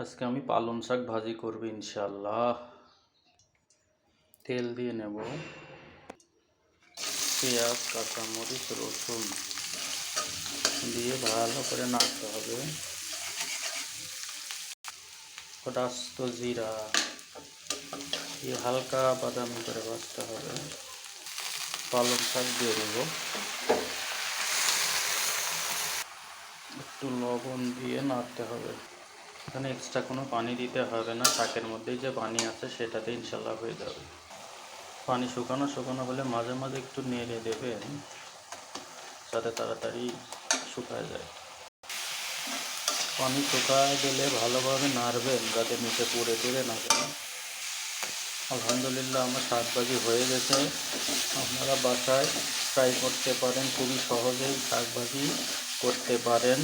আজকে আমি পালং শাক ভাজি করব ইনশাআল্লাহ। তেল দিয়ে নেব, পেঁয়াজ, কাঁচামরিচ, রসুন দিয়ে ভালো করে নাড়তে হবে। আস্ত জিরা দিয়ে হালকা বাদামি করে ভাজতে হবে। পালং শাক দিয়ে দেব, একটু লবণ দিয়ে নাড়তে হবে। এখানে এক্সট্রা কোনো পানি দিতে হবে না, শাকের মধ্যেই যে পানি আছে সেটাতে ইনশাল্লাহ হয়ে যাবে। পানি শুকানো শুকানো হলে মাঝে মাঝে একটু নেড়ে দেবেন যাতে তাড়াতাড়ি শুকায় যায়। পানি শুকায় গেলে ভালোভাবে নাড়বেন যাতে নিচে পুড়ে টুড়ে না যায়। আলহামদুলিল্লাহ আমার শাক ভাজি হয়ে গেছে। আপনারা বাসায় ট্রাই করতে পারেন, খুবই সহজেই শাক ভাজি করতে পারেন।